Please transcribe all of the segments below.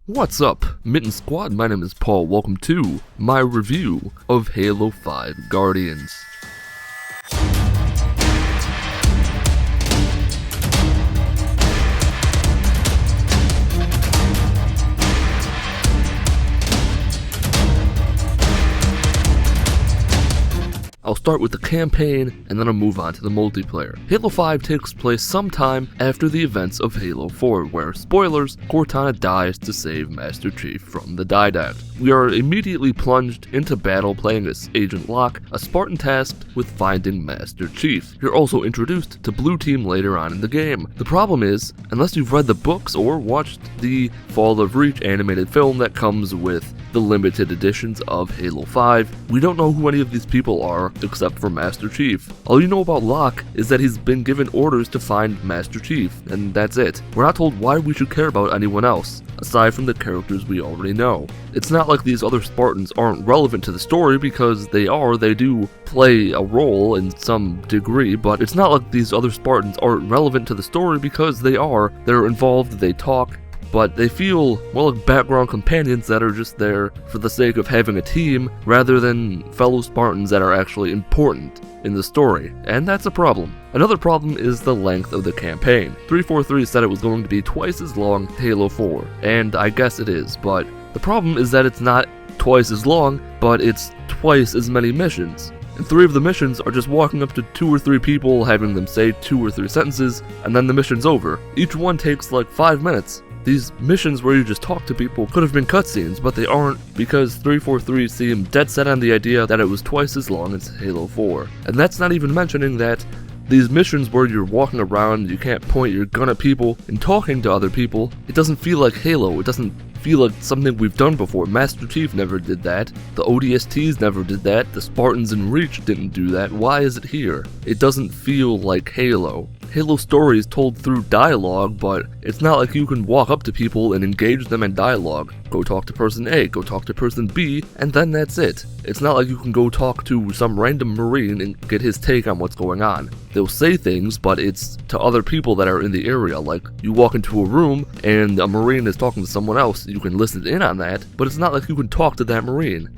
What's up, Mitten Squad? My name is Paul. Welcome to my review of Halo 5 Guardians. I'll start with the campaign, and then I'll move on to the multiplayer. Halo 5 takes place sometime after the events of Halo 4, where, spoilers, Cortana dies to save Master Chief from the Didact. We are immediately plunged into battle playing as Agent Locke, a Spartan tasked with finding Master Chief. You're also introduced to Blue Team later on in the game. The problem is, unless you've read the books or watched the Fall of Reach animated film that comes with the limited editions of Halo 5, we don't know who any of these people are except for Master Chief. All you know about Locke is that he's been given orders to find Master Chief, and that's it. We're not told why we should care about anyone else, aside from the characters we already know. It's not like these other Spartans aren't relevant to the story, because they do play a role in some degree, but it's not like these other Spartans aren't relevant to the story because they're involved, they talk, but they feel more like background companions that are just there for the sake of having a team, rather than fellow Spartans that are actually important in the story, and that's a problem. Another problem is the length of the campaign. 343 said it was going to be twice as long as Halo 4, and I guess it is, but the problem is that it's not twice as long, but it's twice as many missions. And 3 of the missions are just walking up to 2 or 3 people, having them say 2 or 3 sentences, and then the mission's over. Each one takes like 5 minutes. These missions where you just talk to people could have been cutscenes, but they aren't, because 343 seemed dead set on the idea that it was twice as long as Halo 4. And that's not even mentioning that these missions where you're walking around, you can't point your gun at people, and talking to other people, it doesn't feel like Halo, it doesn't feel like something we've done before. Master Chief never did that, the ODSTs never did that, the Spartans in Reach didn't do that. Why is it here? It doesn't feel like Halo. Halo's story is told through dialogue, but it's not like you can walk up to people and engage them in dialogue. Go talk to person A, go talk to person B, and then that's it. It's not like you can go talk to some random Marine and get his take on what's going on. They'll say things, but it's to other people that are in the area. Like, you walk into a room and a Marine is talking to someone else, you can listen in on that, but it's not like you can talk to that Marine.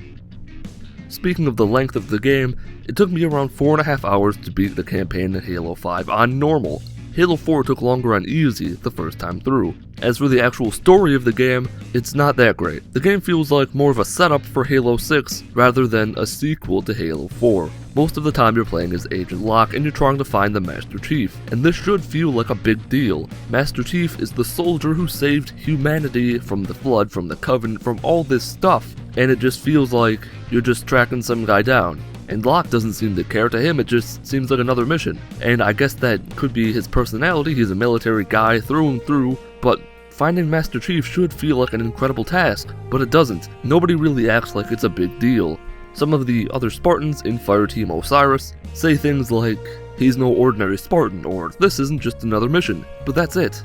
Speaking of the length of the game, it took me around 4.5 hours to beat the campaign in Halo 5 on normal. Halo 4 took longer on easy the first time through. As for the actual story of the game, it's not that great. The game feels like more of a setup for Halo 6 rather than a sequel to Halo 4. Most of the time you're playing as Agent Locke and you're trying to find the Master Chief, and this should feel like a big deal. Master Chief is the soldier who saved humanity from the Flood, from the Covenant, from all this stuff, and it just feels like you're just tracking some guy down. And Locke doesn't seem to care. To him, it just seems like another mission. And I guess that could be his personality. He's a military guy through and through, but finding Master Chief should feel like an incredible task, but it doesn't. Nobody really acts like it's a big deal. Some of the other Spartans in Fireteam Osiris say things like, "He's no ordinary Spartan," or "This isn't just another mission," but that's it.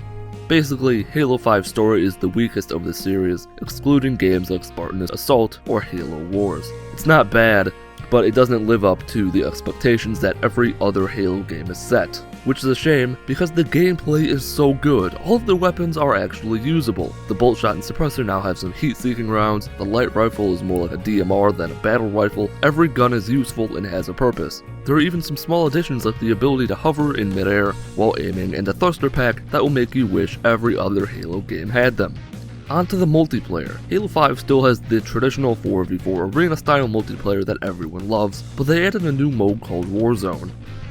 Basically, Halo 5's story is the weakest of the series, excluding games like Spartan Assault or Halo Wars. It's not bad, but it doesn't live up to the expectations that every other Halo game is set, which is a shame because the gameplay is so good. All of the weapons are actually usable. The bolt shot and suppressor now have some heat-seeking rounds, the light rifle is more like a DMR than a battle rifle, every gun is useful and has a purpose. There are even some small additions like the ability to hover in midair while aiming and a thruster pack that will make you wish every other Halo game had them. On to the multiplayer. Halo 5 still has the traditional 4v4 arena style multiplayer that everyone loves, but they added a new mode called Warzone.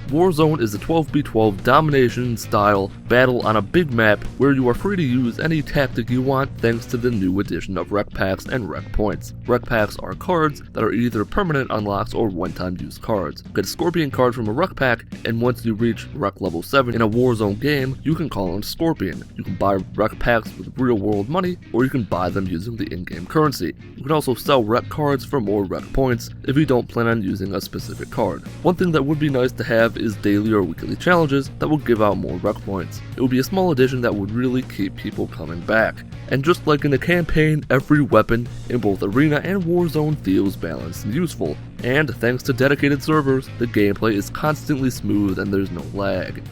Warzone is a 12v12 domination style battle on a big map where you are free to use any tactic you want thanks to the new addition of rec packs and rec points. Rec packs are cards that are either permanent unlocks or one-time use cards. Get a Scorpion card from a rec pack, and once you reach rec level 7 in a Warzone game, you can call on Scorpion. You can buy rec packs with real world money, or you can buy them using the in-game currency. You can also sell rec cards for more rec points if you don't plan on using a specific card. One thing that would be nice to have is daily or weekly challenges that will give out more rec points. It would be a small addition that would really keep people coming back. And just like in the campaign, every weapon in both Arena and Warzone feels balanced and useful. And thanks to dedicated servers, the gameplay is constantly smooth and there's no lag.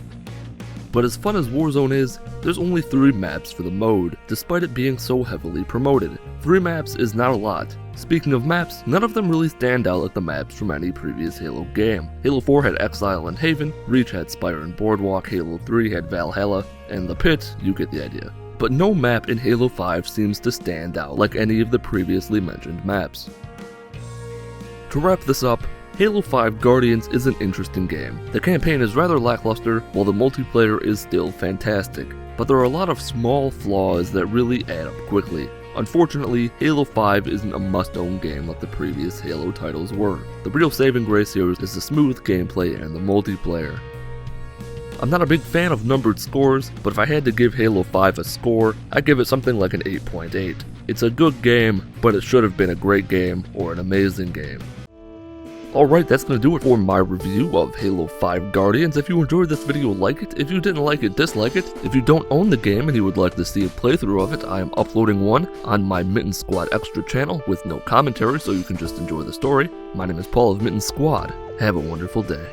But as fun as Warzone is, there's only 3 maps for the mode, despite it being so heavily promoted. 3 maps is not a lot. Speaking of maps, none of them really stand out like the maps from any previous Halo game. Halo 4 had Exile and Haven, Reach had Spire and Boardwalk, Halo 3 had Valhalla, and the Pit, you get the idea. But no map in Halo 5 seems to stand out like any of the previously mentioned maps. To wrap this up, Halo 5 Guardians is an interesting game. The campaign is rather lackluster, while the multiplayer is still fantastic, but there are a lot of small flaws that really add up quickly. Unfortunately, Halo 5 isn't a must-own game like the previous Halo titles were. The real saving grace here is the smooth gameplay and the multiplayer. I'm not a big fan of numbered scores, but if I had to give Halo 5 a score, I'd give it something like an 8.8. It's a good game, but it should have been a great game or an amazing game. Alright, that's going to do it for my review of Halo 5 Guardians. If you enjoyed this video, like it. If you didn't like it, dislike it. If you don't own the game and you would like to see a playthrough of it, I am uploading one on my Mitten Squad Extra channel with no commentary, so you can just enjoy the story. My name is Paul of Mitten Squad. Have a wonderful day.